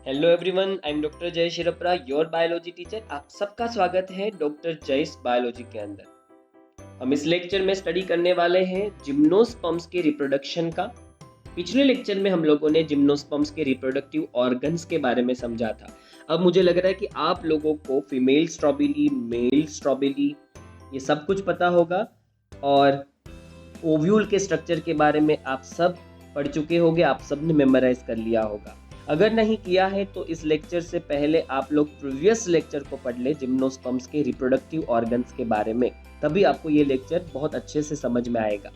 Hello everyone, I am doctor जय शिरपरा, your biology teacher. आप सबका स्वागत है डॉक्टर जयस बायोलॉजी के अंदर। हम इस लेक्चर में स्टडी करने वाले हैं जिम्नोस्पर्म्स के रिप्रोडक्शन का। पिछले लेक्चर में हम लोगों ने जिम्नोस्पर्म्स के रिप्रोडक्टिव ऑर्गन्स के बारे में समझा था। अब मुझे लग रहा है कि आप लोगों को फीमेल स्ट्रॉबिली, मेल स्ट्रॉबिली ये सब कुछ पता होगा और ओव्यूल के स्ट्रक्चर के बारे में आप सब पढ़ चुके होंगे, आप सब ने मेमोराइज कर लिया होगा। अगर नहीं किया है तो इस लेक्चर से पहले आप लोग प्रीवियस लेक्चर को पढ़ ले जिम्नोस्पर्म्स के रिप्रोडक्टिव ऑर्गन्स के बारे में, तभी आपको ये लेक्चर बहुत अच्छे से समझ में आएगा।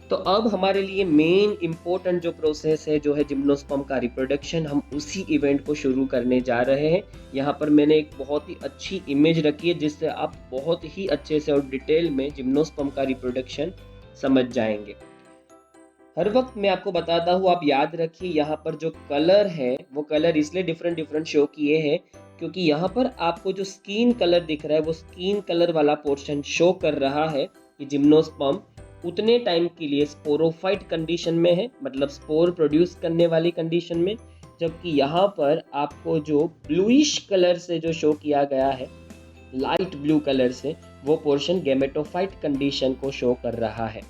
तो अब हमारे लिए मेन इंपॉर्टेंट जो प्रोसेस है जो है जिम्नोस्पर्म का रिप्रोडक्शन, हम उसी इवेंट को शुरू करने जा रहे हैं। यहाँ पर मैंने एक बहुत ही अच्छी इमेज रखी है जिससे आप बहुत ही अच्छे से और डिटेल में जिम्नोस्पर्म का रिप्रोडक्शन समझ जाएंगे। हर वक्त मैं आपको बताता हूँ, आप याद रखिए, यहाँ पर जो कलर है वो कलर इसलिए डिफरेंट शो किए हैं क्योंकि यहाँ पर आपको जो स्किन कलर दिख रहा है वो स्किन कलर वाला पोर्शन शो कर रहा है कि जिम्नोस्पर्म उतने टाइम के लिए स्पोरोफाइट कंडीशन में है, मतलब स्पोर प्रोड्यूस करने वाली कंडीशन में, जबकि यहाँ पर आपको जो ब्लूइश कलर से जो शो किया गया है, लाइट ब्लू कलर से, वो पोर्शन गैमेटोफाइट कंडीशन को शो कर रहा है।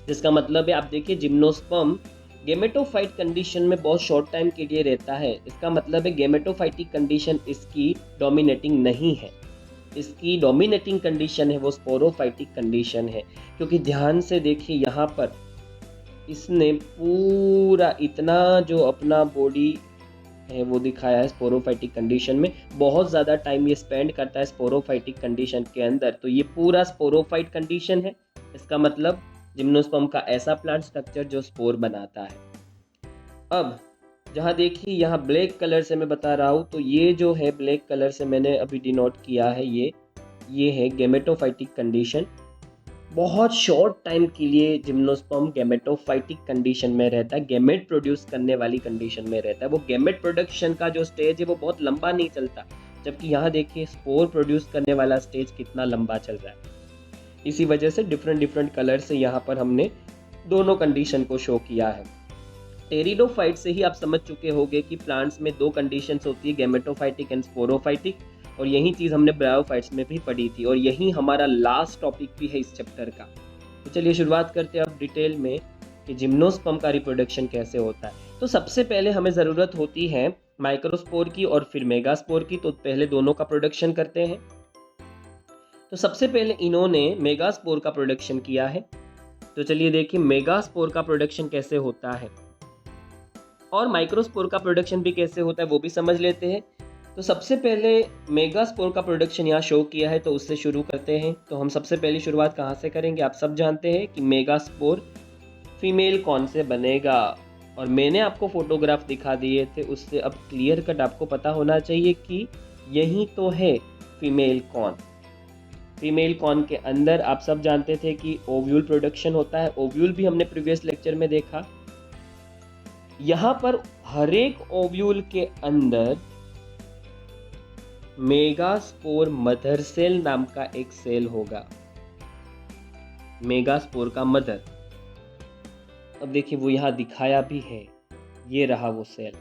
जिसका मतलब है, आप देखिए, जिम्नोस्पर्म गेमेटोफाइट कंडीशन में बहुत शॉर्ट टाइम के लिए रहता है। इसका मतलब है गेमेटोफाइटिक कंडीशन इसकी डोमिनेटिंग नहीं है, इसकी डोमिनेटिंग कंडीशन है वो स्पोरोफाइटिक कंडीशन है। क्योंकि ध्यान से देखिए, यहाँ पर इसने पूरा इतना जो अपना बॉडी है वो दिखाया है स्पोरोफाइटिक कंडीशन में। बहुत ज़्यादा टाइम ये स्पेंड करता है स्पोरोफाइटिक कंडीशन के अंदर, तो ये पूरा स्पोरोफाइट कंडीशन है। इसका मतलब जिम्नोस्पर्म का ऐसा प्लांट स्ट्रक्चर जो स्पोर बनाता है। अब जहाँ देखिए, यहाँ ब्लैक कलर से मैं बता रहा हूँ, तो ये जो है ब्लैक कलर से मैंने अभी डिनोट किया है, ये है गैमेटोफाइटिक कंडीशन। बहुत शॉर्ट टाइम के लिए जिम्नोस्पर्म गैमेटोफाइटिक कंडीशन में रहता है, गैमेट प्रोड्यूस करने वाली कंडीशन में रहता है। वो गैमेट प्रोडक्शन का जो स्टेज है वो बहुत लंबा नहीं चलता, जबकि यहाँ देखिए स्पोर प्रोड्यूस करने वाला स्टेज कितना लंबा चल रहा है। इसी वजह से डिफरेंट कलर से यहाँ पर हमने दोनों कंडीशन को शो किया है। टेरिडोफाइट से ही आप समझ चुके होंगे कि प्लांट्स में दो कंडीशंस होती है, गैमेटोफाइटिक एंड स्पोरोफाइटिक, और यही चीज़ हमने ब्रायोफाइट्स में भी पढ़ी थी और यही हमारा लास्ट टॉपिक भी है इस चैप्टर का। तो चलिए शुरुआत करते हैं अब डिटेल में कि जिम्नोस्पर्म का रिप्रोडक्शन कैसे होता है। तो सबसे पहले हमें ज़रूरत होती है माइक्रोस्पोर की और फिर मेगास्पोर की, तो पहले दोनों का प्रोडक्शन करते हैं। तो सबसे पहले इन्होंने मेगास्पोर का प्रोडक्शन किया है। तो चलिए देखिए मेगास्पोर का प्रोडक्शन कैसे होता है और माइक्रोस्पोर का प्रोडक्शन भी कैसे होता है वो भी समझ लेते हैं। तो सबसे पहले मेगास्पोर का प्रोडक्शन यहाँ शो किया है, तो उससे शुरू करते हैं। तो हम सबसे पहली शुरुआत कहाँ से करेंगे? आप सब जानते हैं कि मेगास्पोर फीमेल कौन से बनेगा, और मैंने आपको फोटोग्राफ दिखा दिए थे, उससे अब क्लियर कट आपको पता होना चाहिए कि यही तो है फीमेल कॉर्न। फीमेल कॉर्न के अंदर आप सब जानते थे कि ओव्यूल प्रोडक्शन होता है। ओव्यूल भी हमने प्रीवियस लेक्चर में देखा। यहाँ पर हर एक ओव्यूल के अंदर मेगास्पोर मदर सेल नाम का एक सेल होगा, मेगास्पोर का मदर। अब देखिए वो यहाँ दिखाया भी है, ये रहा वो सेल।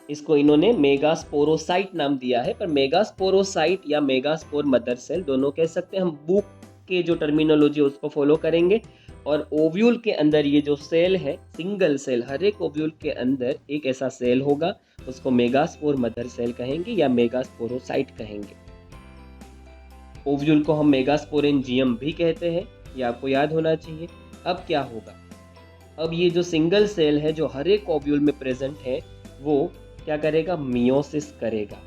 इसको इन्होंने मेगास्पोरोसाइट नाम दिया है, पर मेगास्पोरोसाइट या मेगास्पोर मदर सेल दोनों कह सकते हैं। हम बुक के जो टर्मिनोलॉजी उसको फॉलो करेंगे। और ओव्यूल के अंदर ये जो सेल है, सिंगल सेल, हर एक ओव्यूल के अंदर एक ऐसा सेल होगा, उसको मेगास्पोर मदर सेल कहेंगे या मेगास्पोरोसाइट कहेंगे। ओव्यूल को हम मेगास्पोरेंजियम भी कहते हैं, ये आपको याद होना चाहिए। अब क्या होगा? अब ये जो सिंगल सेल है जो हर एक ओव्यूल में प्रेजेंट है, वो क्या करेगा? मियोसिस करेगा।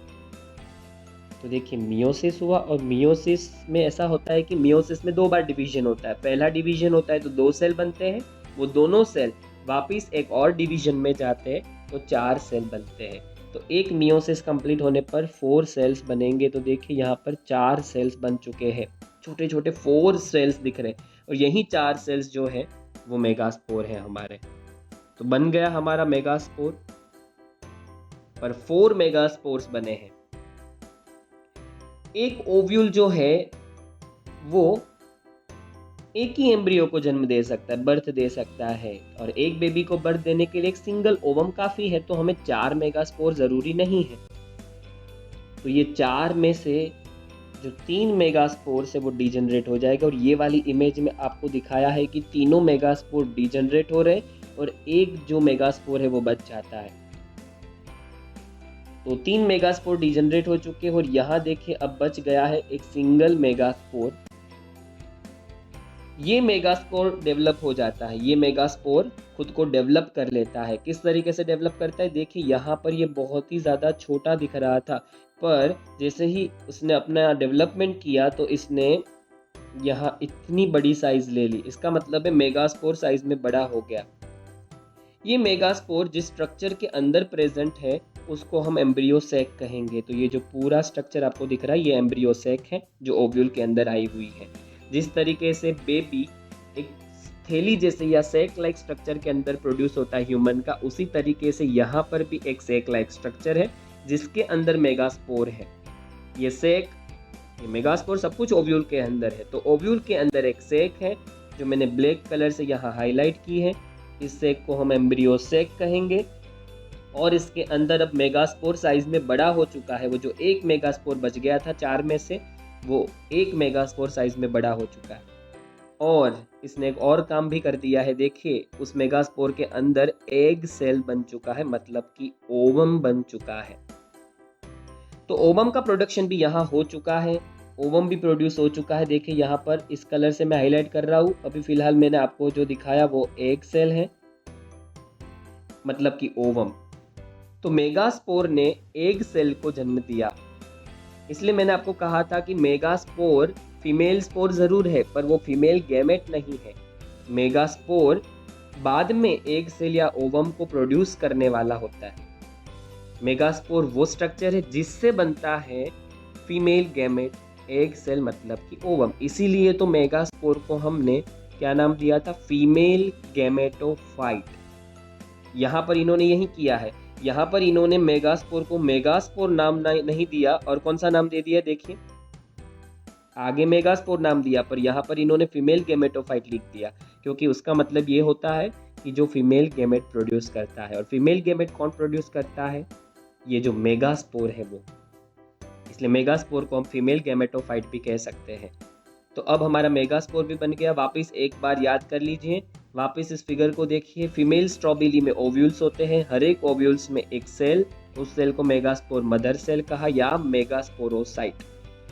तो देखिए मियोसिस हुआ, और मियोसिस में ऐसा होता है कि मियोसिस में दो बार डिवीजन होता है। पहला डिवीजन होता है तो दो सेल बनते हैं, वो दोनों सेल वापिस एक और डिवीजन में जाते हैं तो चार सेल बनते हैं। तो एक मियोसिस कंप्लीट होने पर 4 सेल्स बनेंगे। तो देखिए यहाँ पर 4 सेल्स बन चुके हैं, छोटे छोटे 4 सेल्स दिख रहे हैं, और यही 4 सेल्स जो है वो मेगास्पोर है हमारे। तो बन गया हमारा मेगास्पोर, पर 4 मेगास्पोर्स बने हैं। एक ओव्यूल जो है वो एक ही एम्ब्रियो को जन्म दे सकता है, बर्थ दे सकता है, और एक बेबी को बर्थ देने के लिए एक सिंगल ओवम काफ़ी है, तो हमें 4 मेगास्पोर ज़रूरी नहीं है। तो ये 4 में से जो 3 मेगास्पोर है वो डीजनरेट हो जाएगा, और ये वाली इमेज में आपको दिखाया है कि तीनों मेगास्पोर डीजनरेट हो रहे और एक जो मेगास्पोर है वो बच जाता है। तो 3 मेगास्पोर डीजनरेट हो चुके हैं, और यहाँ देखिए अब बच गया है एक सिंगल मेगास्पोर। ये मेगास्पोर डेवलप हो जाता है, ये मेगास्पोर खुद को डेवलप कर लेता है। किस तरीके से डेवलप करता है, देखिए यहाँ पर ये बहुत ही ज़्यादा छोटा दिख रहा था, पर जैसे ही उसने अपना डेवलपमेंट किया तो इसने यहाँ इतनी बड़ी साइज ले ली। इसका मतलब है मेगास्पोर साइज में बड़ा हो गया। ये मेगास्पोर जिस स्ट्रक्चर के अंदर प्रेजेंट है उसको हम एम्ब्रियो सैक कहेंगे। तो ये जो पूरा स्ट्रक्चर आपको दिख रहा है ये एम्ब्रियो सैक है जो ओव्यूल के अंदर आई हुई है। जिस तरीके से बेबी एक थैली जैसे या सैक लाइक स्ट्रक्चर के अंदर प्रोड्यूस होता है ह्यूमन का, उसी तरीके से यहाँ पर भी एक सैक लाइक स्ट्रक्चर है जिसके अंदर मेगास्पोर है। ये सैक, ये मेगास्पोर सब कुछ ओव्यूल के अंदर है। तो ओव्यूल के अंदर एक सैक है जो मैंने ब्लैक कलर से यहाँ हाईलाइट की है। इस सैक को हम एम्ब्रियो सैक कहेंगे, और इसके अंदर अब मेगास्पोर साइज में बड़ा हो चुका है। वो जो एक मेगास्पोर बच गया था 4 में से, वो 1 मेगास्पोर साइज में बड़ा हो चुका है। और इसने एक और काम भी कर दिया है, देखिए उस मेगास्पोर के अंदर एग सेल बन चुका है, मतलब कि ओवम बन चुका है। तो ओवम का प्रोडक्शन भी यहाँ हो चुका है, ओवम भी प्रोड्यूस हो चुका है। देखिए यहाँ पर इस कलर से मैं हाईलाइट कर रहा हूँ। अभी फिलहाल मैंने आपको जो दिखाया वो एग सेल है, मतलब कि ओवम। तो मेगास्पोर ने एग सेल को जन्म दिया। इसलिए मैंने आपको कहा था कि मेगास्पोर फीमेल स्पोर जरूर है पर वो फीमेल गैमेट नहीं है। मेगास्पोर बाद में एग सेल या ओवम को प्रोड्यूस करने वाला होता है। मेगास्पोर वो स्ट्रक्चर है जिससे बनता है फीमेल गैमेट, एग सेल मतलब कि ओवम। इसीलिए तो मेगास्पोर को हमने क्या नाम दिया था, फीमेल गैमेटोफाइट। यहाँ पर इन्होंने यही किया है, यहाँ पर इन्होंने मेगास्पोर को मेगास्पोर नाम नहीं दिया और कौन सा नाम दे दिया, देखिए आगे मेगास्पोर नाम दिया पर यहाँ पर इन्होंने फीमेल गैमेटोफाइट लिख दिया, क्योंकि उसका मतलब ये होता है कि जो फीमेल गैमेट प्रोड्यूस करता है। और फीमेल गैमेट कौन प्रोड्यूस करता है, ये जो मेगास्पोर है वो। इसलिए मेगास्पोर को हम फीमेल गैमेटोफाइट भी कह सकते हैं। तो अब हमारा मेगास्पोर भी बन गया। वापस एक बार याद कर लीजिए, वापस इस फिगर को देखिए। फीमेल स्ट्रॉबेरी में ओव्यूल्स होते हैं, हर एक ओव्यूल्स में एक सेल, उस सेल को मेगास्पोर मदर सेल कहा या मेगास्पोरोसाइट।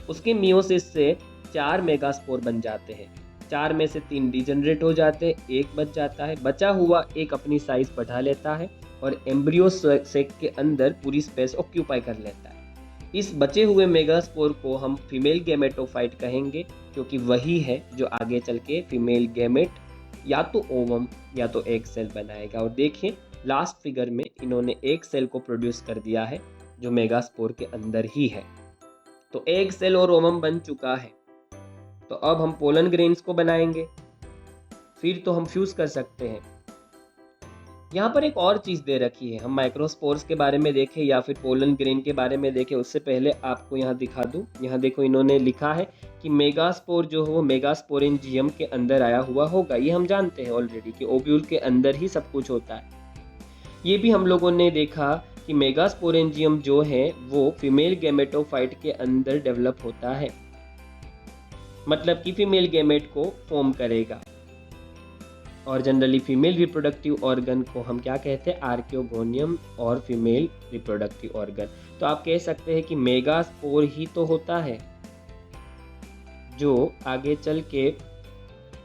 उसके मियोसिस से 4 मेगास्पोर बन जाते हैं, 4 में से 3 डिजनरेट हो जाते हैं, एक बच जाता है। बचा हुआ एक अपनी साइज बढ़ा लेता है और एम्ब्रियो सेक के अंदर पूरी स्पेस ऑक्यूपाई कर लेता है। इस बचे हुए मेगास्पोर को हम फीमेल गैमेटोफाइट कहेंगे, क्योंकि वही है जो आगे चल के फीमेल गैमेट या तो ओवम या तो एग सेल बनाएगा। और देखिए लास्ट फिगर में इन्होंने एक सेल को प्रोड्यूस कर दिया है जो मेगास्पोर के अंदर ही है। तो एग सेल और ओवम बन चुका है। तो अब हम पोलन ग्रेन्स को बनाएंगे, फिर तो हम फ्यूज कर सकते हैं। यहाँ पर एक और चीज़ दे रखी है, हम माइक्रोस्पोर्स के बारे में देखें या फिर पोलन ग्रेन के बारे में देखें उससे पहले आपको यहाँ दिखा दूँ। यहाँ देखो इन्होंने लिखा है कि मेगास्पोर जो है वो मेगास्पोरेंजियम के अंदर आया हुआ होगा। ये हम जानते हैं ऑलरेडी कि ओव्यूल के अंदर ही सब कुछ होता है। ये भी हम लोगों ने देखा कि मेगास्पोरेंजियम जो है वो फीमेल गैमेटोफाइट के अंदर डेवलप होता है, मतलब कि फीमेल गैमेट को फॉर्म करेगा। और जनरली फीमेल रिप्रोडक्टिव ऑर्गन को हम क्या कहते हैं, आर्कियोगोनियम और फीमेल रिप्रोडक्टिव ऑर्गन। तो आप कह सकते हैं कि मेगास्पोर ही तो होता है जो आगे चल के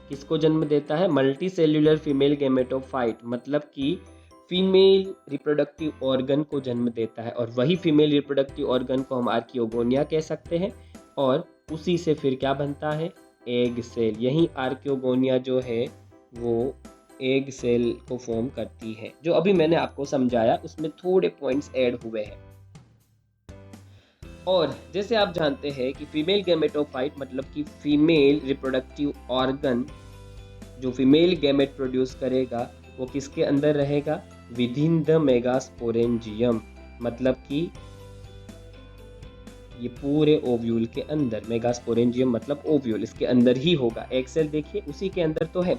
किसको जन्म देता है, मल्टी सेल्यूलर फीमेल गैमेटोफाइट, मतलब कि फीमेल रिप्रोडक्टिव ऑर्गन को जन्म देता है। और वही फीमेल रिप्रोडक्टिव ऑर्गन को हम आर्कियोगोनिया कह सकते हैं। और उसी से फिर क्या बनता है, एग सेल। यही आर्कियोगोनिया जो है वो एग सेल को फॉर्म करती है। जो अभी मैंने आपको समझाया उसमें थोड़े पॉइंट्स ऐड हुए हैं। और जैसे आप जानते हैं कि फीमेल गैमेटोफाइट मतलब कि फीमेल रिप्रोडक्टिव ऑर्गन जो फीमेल गैमेट प्रोड्यूस करेगा वो किसके अंदर रहेगा, विद इन द मेगास्पोरेंजियम, मतलब कि ये पूरे ओव्यूल के अंदर, मेगास्पोरेंजियम मतलब ओव्यूल, इसके अंदर ही होगा। एग सेल देखिए उसी के अंदर तो है।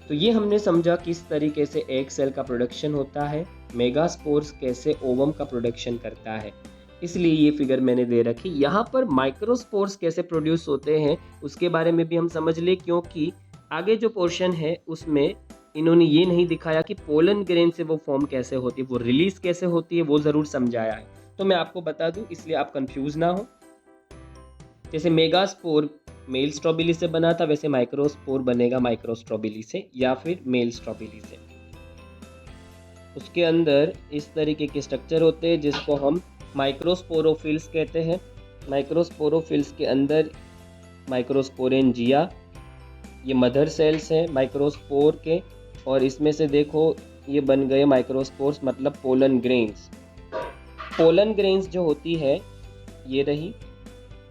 तो ये हमने समझा किस तरीके से एग सेल का प्रोडक्शन होता है, मेगास्पोर्स कैसे ओवम का प्रोडक्शन करता है, इसलिए ये फिगर मैंने दे रखी। यहाँ पर माइक्रोस्पोर्स कैसे प्रोड्यूस होते हैं उसके बारे में भी हम समझ ले, क्योंकि आगे जो पोर्शन है उसमें इन्होंने ये नहीं दिखाया कि पोलन ग्रेन से वो फॉर्म कैसे होती है, वो रिलीज कैसे होती है, वो ज़रूर समझाया है। तो मैं आपको बता दूं इसलिए आप कंफ्यूज ना हो। जैसे मेगास्पोर मेल स्ट्रॉबिली से बना था, वैसे माइक्रोस्पोर बनेगा माइक्रोस्ट्रॉबिली से या फिर मेल स्ट्रॉबिली से। उसके अंदर इस तरीके के स्ट्रक्चर होते हैं जिसको हम माइक्रोस्पोरोफिल्स कहते हैं। माइक्रोस्पोरोफिल्स के अंदर माइक्रोस्पोरेंजिया, ये मदर सेल्स हैं माइक्रोस्पोर के, और इसमें से देखो ये बन गए माइक्रोस्पोर्स मतलब पोलन ग्रेन्स। पोलन ग्रेन्स जो होती है ये रही,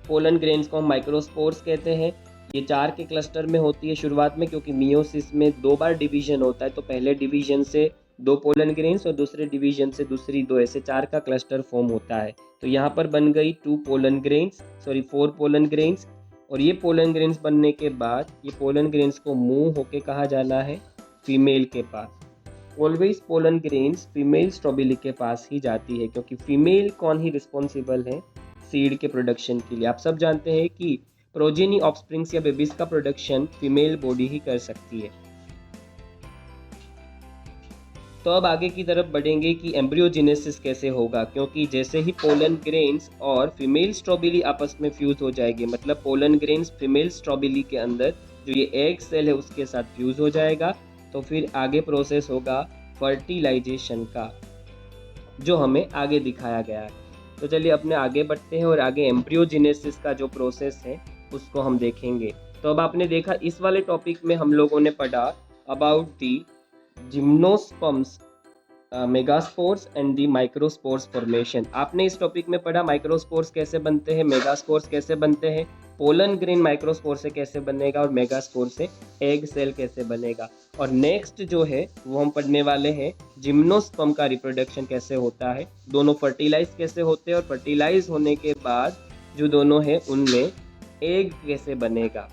पोलन ग्रेन्स को हम माइक्रोस्पोर्स कहते हैं। ये 4 के क्लस्टर में होती है शुरुआत में, क्योंकि मियोसिस में 2 बार डिवीजन होता है, तो पहले डिवीजन से 2 पोलन ग्रेन्स और दूसरे डिवीजन से दूसरी 2, ऐसे 4 का क्लस्टर फॉर्म होता है। तो यहाँ पर बन गई 4 पोलन ग्रेन्स। और ये पोलन ग्रेन्स बनने के बाद ये पोलन ग्रेन्स को मूव होके कहा जाना है फीमेल के पास। Always pollen grains female strawberry के पास ही जाती है, क्योंकि फीमेल कौन ही रिस्पॉन्सिबल है सीड के प्रोडक्शन के लिए। आप सब जानते हैं कि प्रोजेनी ऑफस्प्रिंग्स या बेबीज का प्रोडक्शन फीमेल बॉडी ही कर सकती है। तो अब आगे की तरफ बढ़ेंगे कि एम्ब्रियोजेनेसिस कैसे होगा, क्योंकि जैसे ही पोलन ग्रेन्स और फीमेल स्ट्रॉबेरी आपस में फ्यूज हो जाएगी, मतलब पोलन ग्रेन्स फीमेल स्ट्रॉबेरी के अंदर जो ये एग सेल है उसके साथ फ्यूज हो जाएगा, तो फिर आगे प्रोसेस होगा फर्टिलाइजेशन का, जो हमें आगे दिखाया गया है। तो चलिए अपने आगे बढ़ते हैं और आगे एम्ब्रियोजेनेसिस का जो प्रोसेस है उसको हम देखेंगे। तो अब आपने देखा इस वाले टॉपिक में हम लोगों ने पढ़ा about the gymnosperms, megaspores and the microspores formation. आपने इस टॉपिक में पढ़ा माइक्रोस्पोर्स कैसे बनते हैं, मेगास्पोर्स कैसे बनते हैं, पोलन ग्रेन माइक्रोस्पोर से कैसे बनेगा और मेगास्पोर से एग सेल कैसे बनेगा। और नेक्स्ट जो है वो हम पढ़ने वाले हैं जिम्नोस्पर्म का रिप्रोडक्शन कैसे होता है, दोनों फर्टिलाइज कैसे होते हैं, और फर्टिलाइज होने के बाद जो दोनों है उनमें एग कैसे बनेगा।